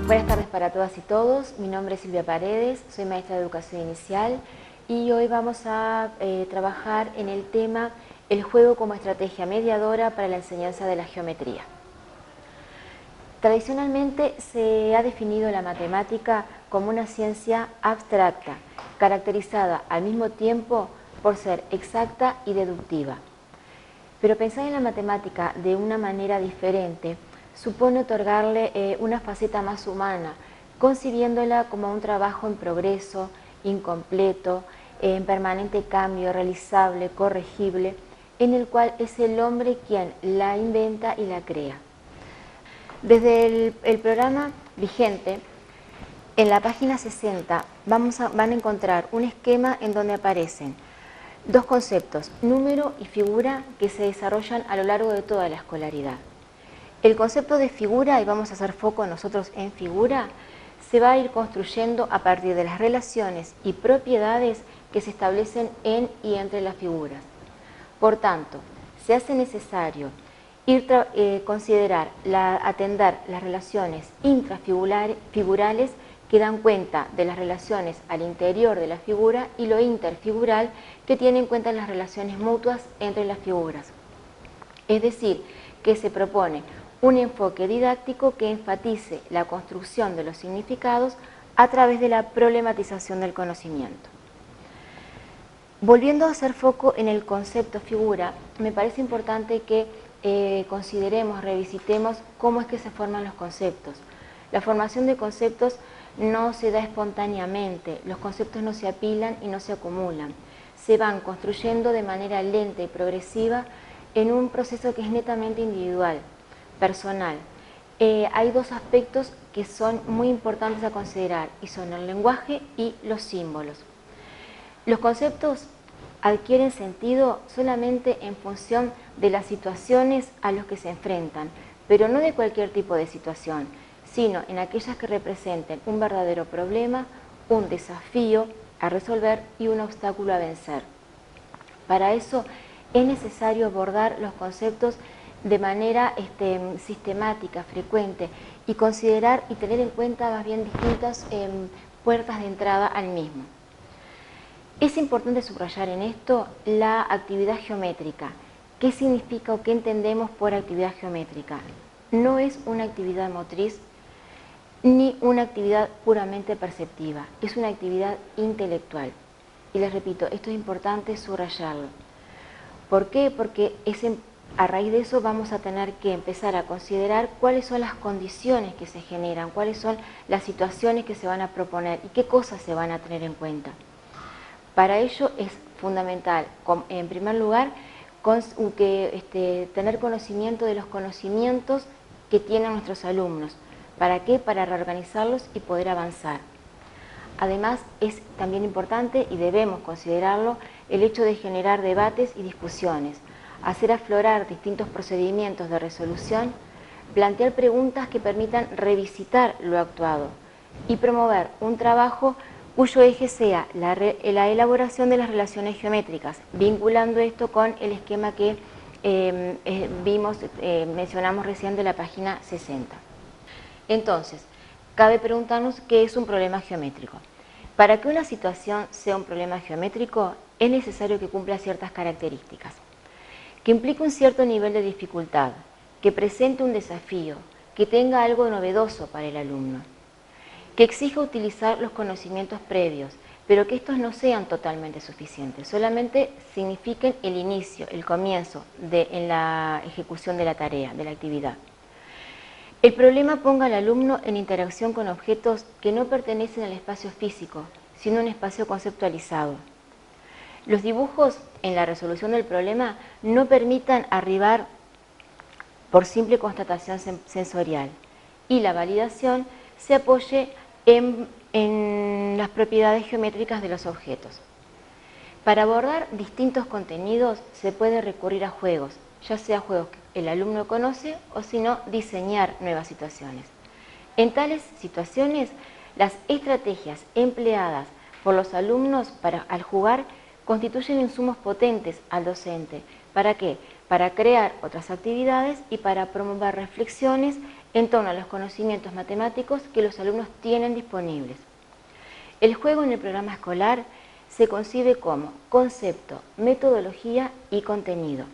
Buenas tardes para todas y todos. Mi nombre es Silvia Paredes, soy maestra de educación inicial y hoy vamos a trabajar en el tema el juego como estrategia mediadora para la enseñanza de la geometría. Tradicionalmente se ha definido la matemática como una ciencia abstracta, caracterizada al mismo tiempo por ser exacta y deductiva. Pero pensar en la matemática de una manera diferente supone otorgarle una faceta más humana, concibiéndola como un trabajo en progreso, incompleto, en permanente cambio, realizable, corregible, en el cual es el hombre quien la inventa y la crea. Desde el programa vigente, en la página 60 van a encontrar un esquema en donde aparecen dos conceptos, número y figura, que se desarrollan a lo largo de toda la escolaridad. El concepto de figura, y vamos a hacer foco nosotros en figura, se va a ir construyendo a partir de las relaciones y propiedades que se establecen en y entre las figuras. Por tanto, se hace necesario atender las relaciones intrafigurales que dan cuenta de las relaciones al interior de la figura y lo interfigural que tiene en cuenta las relaciones mutuas entre las figuras. Es decir, que se propone un enfoque didáctico que enfatice la construcción de los significados a través de la problematización del conocimiento. Volviendo a hacer foco en el concepto figura, me parece importante que consideremos, revisitemos cómo es que se forman los conceptos. La formación de conceptos no se da espontáneamente, los conceptos no se apilan y no se acumulan, se van construyendo de manera lenta y progresiva en un proceso que es netamente individual, personal. Hay dos aspectos que son muy importantes a considerar y son el lenguaje y los símbolos. Los conceptos adquieren sentido solamente en función de las situaciones a las que se enfrentan, pero no de cualquier tipo de situación, sino en aquellas que representen un verdadero problema, un desafío a resolver y un obstáculo a vencer. Para eso es necesario abordar los conceptos de manera sistemática, frecuente, y considerar y tener en cuenta más bien distintas puertas de entrada al mismo. Es importante subrayar en esto la actividad geométrica. ¿Qué significa o qué entendemos por actividad geométrica? No es una actividad motriz ni una actividad puramente perceptiva, es una actividad intelectual. Y les repito, esto es importante subrayarlo. ¿Por qué? Porque a raíz de eso vamos a tener que empezar a considerar cuáles son las condiciones que se generan, cuáles son las situaciones que se van a proponer y qué cosas se van a tener en cuenta. Para ello es fundamental, en primer lugar, tener conocimiento de los conocimientos que tienen nuestros alumnos. ¿Para qué? Para reorganizarlos y poder avanzar. Además, es también importante, y debemos considerarlo, el hecho de generar debates y discusiones, hacer aflorar distintos procedimientos de resolución, plantear preguntas que permitan revisitar lo actuado y promover un trabajo cuyo eje sea la elaboración de las relaciones geométricas, vinculando esto con el esquema que mencionamos recién de la página 60. Entonces, cabe preguntarnos qué es un problema geométrico. Para que una situación sea un problema geométrico, es necesario que cumpla ciertas características, que implique un cierto nivel de dificultad, que presente un desafío, que tenga algo novedoso para el alumno, que exija utilizar los conocimientos previos, pero que estos no sean totalmente suficientes, solamente signifiquen el inicio, el comienzo en la ejecución de la tarea, de la actividad. El problema ponga al alumno en interacción con objetos que no pertenecen al espacio físico, sino a un espacio conceptualizado. Los dibujos en la resolución del problema no permitan arribar por simple constatación sensorial y la validación se apoye en las propiedades geométricas de los objetos. Para abordar distintos contenidos se puede recurrir a juegos, ya sea juegos que el alumno conoce o si no, diseñar nuevas situaciones. En tales situaciones, las estrategias empleadas por los alumnos al jugar constituyen insumos potentes al docente. ¿Para qué? para crear otras actividades y para promover reflexiones en torno a los conocimientos matemáticos que los alumnos tienen disponibles. El juego en el programa escolar se concibe como concepto, metodología y contenido.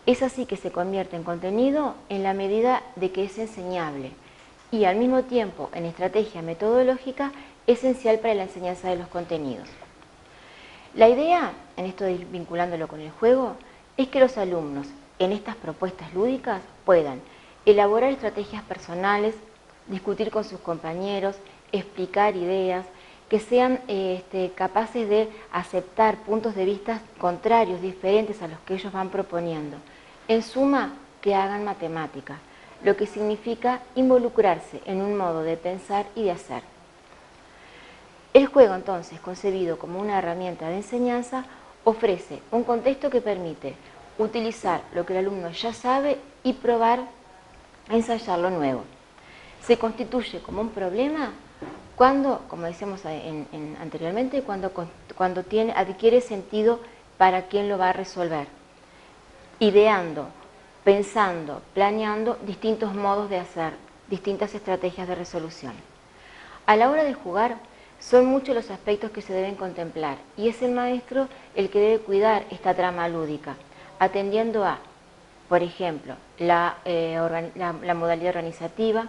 Es así que se convierte en contenido en la medida de que es enseñable y al mismo tiempo en estrategia metodológica esencial para la enseñanza de los contenidos. La idea, en esto de ir vinculándolo con el juego, es que los alumnos en estas propuestas lúdicas puedan elaborar estrategias personales, discutir con sus compañeros, explicar ideas, que sean capaces de aceptar puntos de vista contrarios, diferentes a los que ellos van proponiendo. En suma, que hagan matemática, lo que significa involucrarse en un modo de pensar y de hacer. El juego, entonces, concebido como una herramienta de enseñanza, ofrece un contexto que permite utilizar lo que el alumno ya sabe y probar a ensayar lo nuevo. Se constituye como un problema cuando, como decíamos anteriormente, cuando adquiere sentido para quien lo va a resolver, ideando, pensando, planeando distintos modos de hacer, distintas estrategias de resolución. A la hora de jugar, son muchos los aspectos que se deben contemplar y es el maestro el que debe cuidar esta trama lúdica, atendiendo a, por ejemplo, la modalidad organizativa,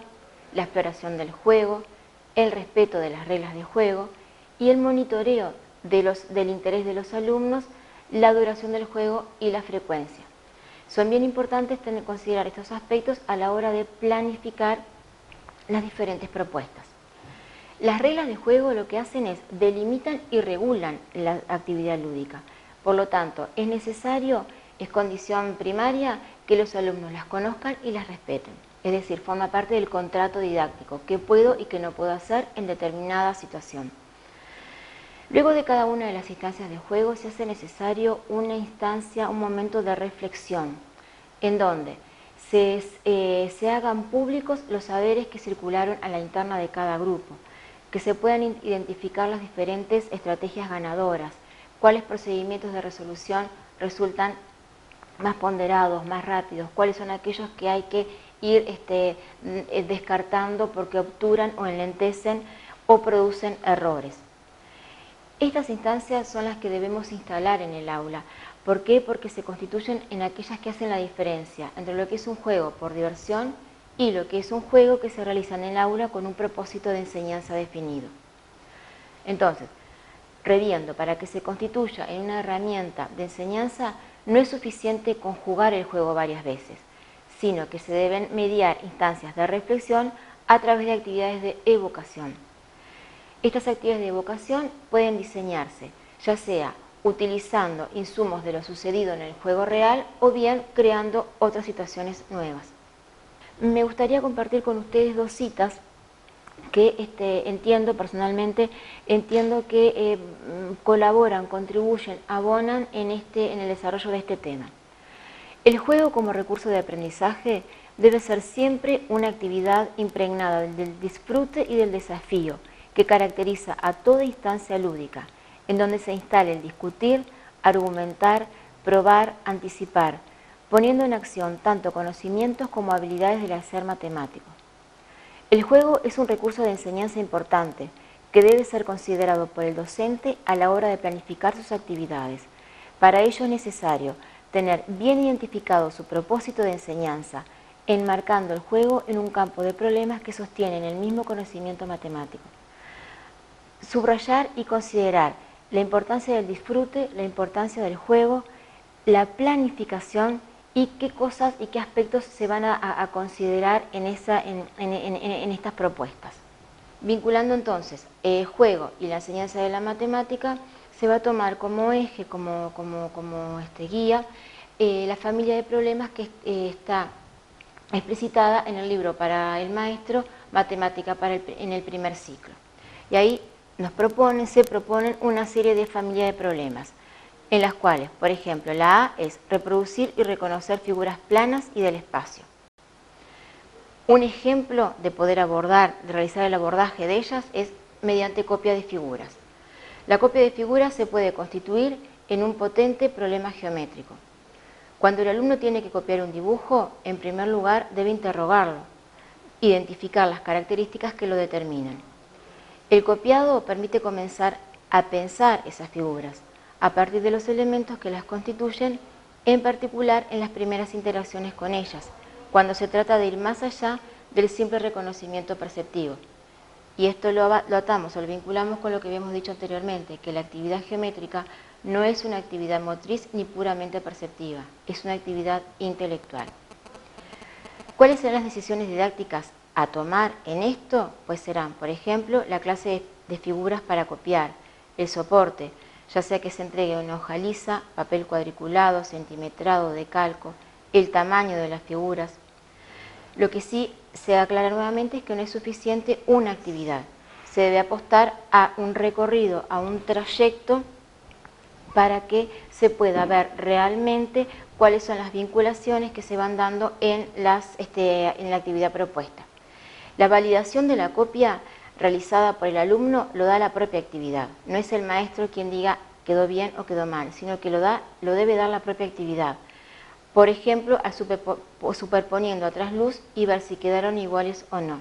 la exploración del juego, el respeto de las reglas de juego y el monitoreo del interés de los alumnos, la duración del juego y la frecuencia. Son bien importantes considerar estos aspectos a la hora de planificar las diferentes propuestas. Las reglas de juego lo que hacen es delimitan y regulan la actividad lúdica. Por lo tanto, es necesario, es condición primaria, que los alumnos las conozcan y las respeten. Es decir, forma parte del contrato didáctico, qué puedo y qué no puedo hacer en determinada situación. Luego de cada una de las instancias de juego se hace necesario una instancia, un momento de reflexión, en donde se hagan públicos los saberes que circularon a la interna de cada grupo, que se puedan identificar las diferentes estrategias ganadoras, cuáles procedimientos de resolución resultan más ponderados, más rápidos, cuáles son aquellos que hay que ir descartando porque obturan o enlentecen o producen errores. Estas instancias son las que debemos instalar en el aula. ¿Por qué? Porque se constituyen en aquellas que hacen la diferencia entre lo que es un juego por diversión y lo que es un juego que se realiza en el aula con un propósito de enseñanza definido. Entonces, reviendo, para que se constituya en una herramienta de enseñanza, no es suficiente conjugar el juego varias veces, sino que se deben mediar instancias de reflexión a través de actividades de evocación. Estas actividades de evocación pueden diseñarse, ya sea utilizando insumos de lo sucedido en el juego real o bien creando otras situaciones nuevas. Me gustaría compartir con ustedes dos citas que entiendo que colaboran, contribuyen, abonan en el desarrollo de este tema. El juego como recurso de aprendizaje debe ser siempre una actividad impregnada del disfrute y del desafío que caracteriza a toda instancia lúdica, en donde se instala el discutir, argumentar, probar, anticipar, poniendo en acción tanto conocimientos como habilidades del hacer matemático. El juego es un recurso de enseñanza importante que debe ser considerado por el docente a la hora de planificar sus actividades. Para ello es necesario tener bien identificado su propósito de enseñanza, enmarcando el juego en un campo de problemas que sostienen el mismo conocimiento matemático. Subrayar y considerar la importancia del disfrute, la importancia del juego, la planificación y qué cosas y qué aspectos se van a considerar en estas propuestas. Vinculando entonces el juego y la enseñanza de la matemática, se va a tomar como eje, como guía, la familia de problemas que está explicitada en el libro para el maestro Matemática en el primer ciclo. Y ahí se proponen una serie de familias de problemas, en las cuales, por ejemplo, la A es reproducir y reconocer figuras planas y del espacio. Un ejemplo de poder realizar el abordaje de ellas es mediante copia de figuras. La copia de figuras se puede constituir en un potente problema geométrico. Cuando el alumno tiene que copiar un dibujo, en primer lugar debe interrogarlo, identificar las características que lo determinan. El copiado permite comenzar a pensar esas figuras a partir de los elementos que las constituyen, en particular en las primeras interacciones con ellas, cuando se trata de ir más allá del simple reconocimiento perceptivo. Y esto lo atamos o lo vinculamos con lo que habíamos dicho anteriormente, que la actividad geométrica no es una actividad motriz ni puramente perceptiva, es una actividad intelectual. ¿Cuáles serán las decisiones didácticas a tomar en esto? Pues serán, por ejemplo, la clase de figuras para copiar, el soporte, ya sea que se entregue una hoja lisa, papel cuadriculado, centimetrado, de calco, el tamaño de las figuras. Lo que sí se aclara nuevamente es que no es suficiente una actividad. Se debe apostar a un recorrido, a un trayecto, para que se pueda ver realmente cuáles son las vinculaciones que se van dando en la actividad propuesta. La validación de la copia realizada por el alumno lo da la propia actividad. No es el maestro quien diga quedó bien o quedó mal, sino que lo debe dar la propia actividad. Por ejemplo, superponiendo a trasluz y ver si quedaron iguales o no.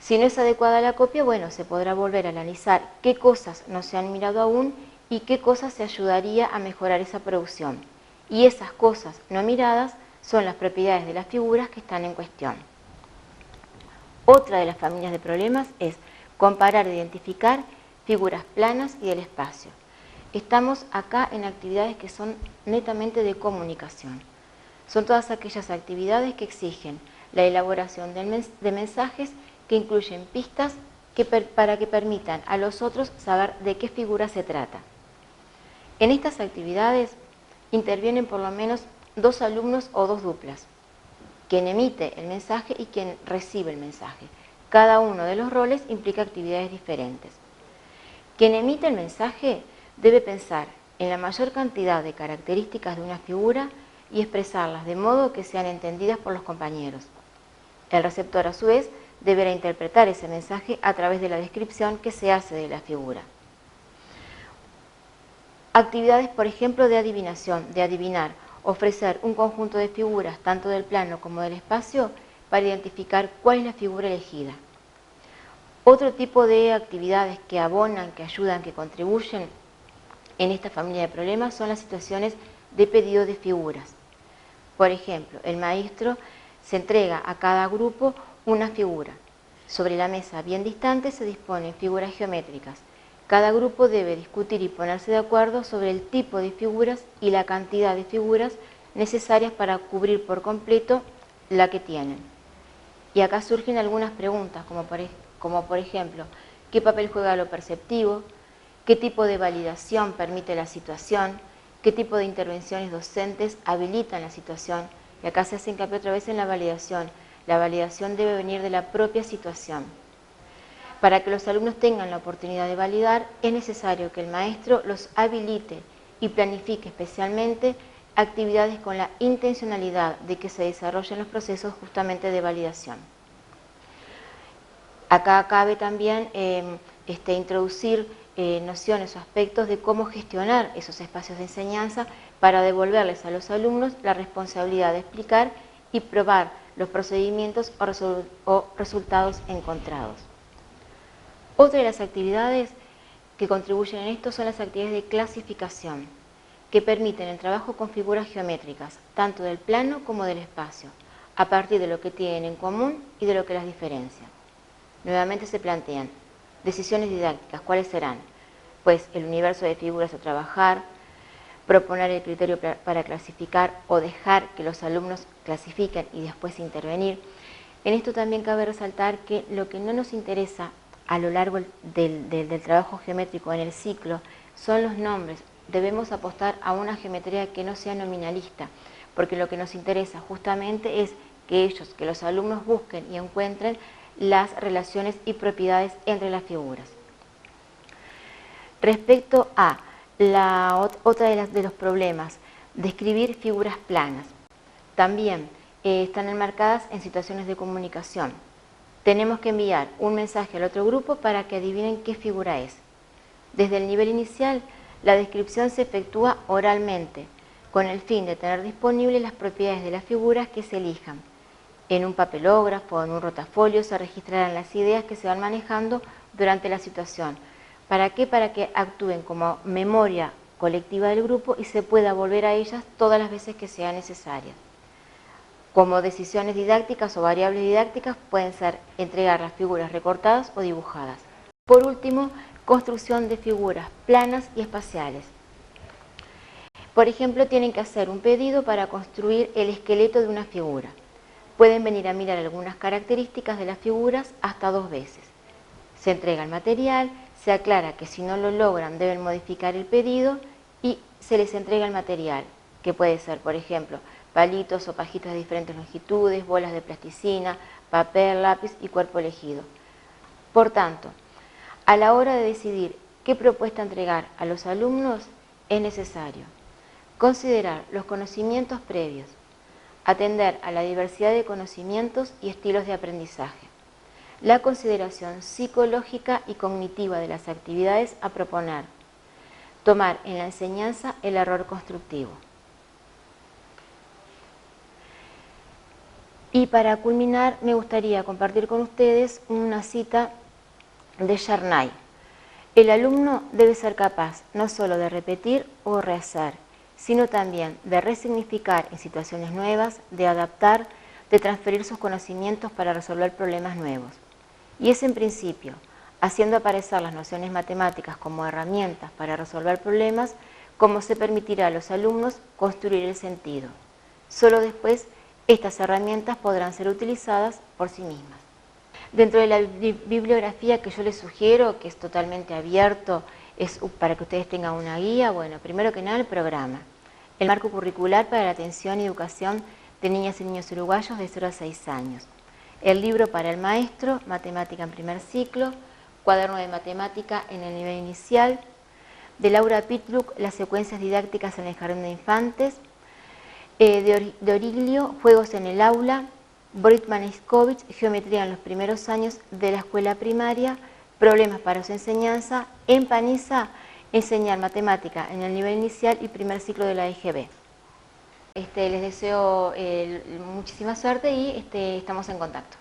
Si no es adecuada la copia, bueno, se podrá volver a analizar qué cosas no se han mirado aún y qué cosas se ayudaría a mejorar esa producción. Y esas cosas no miradas son las propiedades de las figuras que están en cuestión. Otra de las familias de problemas es comparar e identificar figuras planas y del espacio. Estamos acá en actividades que son netamente de comunicación. Son todas aquellas actividades que exigen la elaboración de mensajes que incluyen pistas para que permitan a los otros saber de qué figura se trata. En estas actividades intervienen por lo menos 2 alumnos o 2 duplas, quien emite el mensaje y quien recibe el mensaje. Cada uno de los roles implica actividades diferentes. Quien emite el mensaje debe pensar en la mayor cantidad de características de una figura y expresarlas de modo que sean entendidas por los compañeros. El receptor, a su vez, deberá interpretar ese mensaje a través de la descripción que se hace de la figura. Actividades, por ejemplo, de adivinación, de adivinar, ofrecer un conjunto de figuras, tanto del plano como del espacio, para identificar cuál es la figura elegida. Otro tipo de actividades que abonan, que ayudan, que contribuyen en esta familia de problemas son las situaciones de pedido de figuras. Por ejemplo, el maestro se entrega a cada grupo una figura. Sobre la mesa bien distante se disponen figuras geométricas. Cada grupo debe discutir y ponerse de acuerdo sobre el tipo de figuras y la cantidad de figuras necesarias para cubrir por completo la que tienen. Y acá surgen algunas preguntas, como por ejemplo, ¿qué papel juega lo perceptivo? ¿Qué tipo de validación permite la situación? ¿Qué tipo de intervenciones docentes habilitan la situación? Y acá se hace hincapié otra vez en la validación. La validación debe venir de la propia situación. Para que los alumnos tengan la oportunidad de validar, es necesario que el maestro los habilite y planifique especialmente actividades con la intencionalidad de que se desarrollen los procesos justamente de validación. Acá cabe también introducir nociones o aspectos de cómo gestionar esos espacios de enseñanza para devolverles a los alumnos la responsabilidad de explicar y probar los procedimientos o resultados encontrados. Otra de las actividades que contribuyen en esto son las actividades de clasificación, que permiten el trabajo con figuras geométricas, tanto del plano como del espacio, a partir de lo que tienen en común y de lo que las diferencia. Nuevamente se plantean decisiones didácticas, ¿cuáles serán? Pues el universo de figuras a trabajar, proponer el criterio para clasificar o dejar que los alumnos clasifiquen y después intervenir. En esto también cabe resaltar que lo que no nos interesa a lo largo del trabajo geométrico en el ciclo son los nombres. Debemos apostar a una geometría que no sea nominalista, porque lo que nos interesa justamente es que los alumnos busquen y encuentren las relaciones y propiedades entre las figuras. Respecto a otra de los problemas, describir figuras planas, también están enmarcadas en situaciones de comunicación. Tenemos que enviar un mensaje al otro grupo para que adivinen qué figura es. Desde el nivel inicial, la descripción se efectúa oralmente, con el fin de tener disponibles las propiedades de las figuras que se elijan. En un papelógrafo o en un rotafolio se registrarán las ideas que se van manejando durante la situación. ¿Para qué? Para que actúen como memoria colectiva del grupo y se pueda volver a ellas todas las veces que sea necesaria. Como decisiones didácticas o variables didácticas pueden ser entregar las figuras recortadas o dibujadas. Por último, construcción de figuras planas y espaciales. Por ejemplo, tienen que hacer un pedido para construir el esqueleto de una figura. Pueden venir a mirar algunas características de las figuras hasta 2 veces. Se entrega el material, se aclara que si no lo logran deben modificar el pedido y se les entrega el material, que puede ser, por ejemplo, palitos o pajitas de diferentes longitudes, bolas de plasticina, papel, lápiz y cuerpo elegido. Por tanto, a la hora de decidir qué propuesta entregar a los alumnos, es necesario considerar los conocimientos previos, atender a la diversidad de conocimientos y estilos de aprendizaje, la consideración psicológica y cognitiva de las actividades a proponer, tomar en la enseñanza el error constructivo. Y para culminar, me gustaría compartir con ustedes una cita de Charnay. El alumno debe ser capaz no solo de repetir o rehacer, sino también de resignificar en situaciones nuevas, de adaptar, de transferir sus conocimientos para resolver problemas nuevos. Y es en principio, haciendo aparecer las nociones matemáticas como herramientas para resolver problemas, como se permitirá a los alumnos construir el sentido. Solo después, estas herramientas podrán ser utilizadas por sí mismas. Dentro de la bibliografía que yo les sugiero, que es totalmente abierto, es para que ustedes tengan una guía, bueno, primero que nada el programa, el marco curricular para la atención y educación de niñas y niños uruguayos de 0 a 6 años, el libro para el maestro, matemática en primer ciclo, cuaderno de matemática en el nivel inicial, de Laura Pitluck, las secuencias didácticas en el jardín de infantes, de Origlio, juegos en el aula, Britman Iskovich, geometría en los primeros años de la escuela primaria, problemas para su enseñanza, en Paniza, enseñar matemática en el nivel inicial y primer ciclo de la EGB. Les deseo muchísima suerte y estamos en contacto.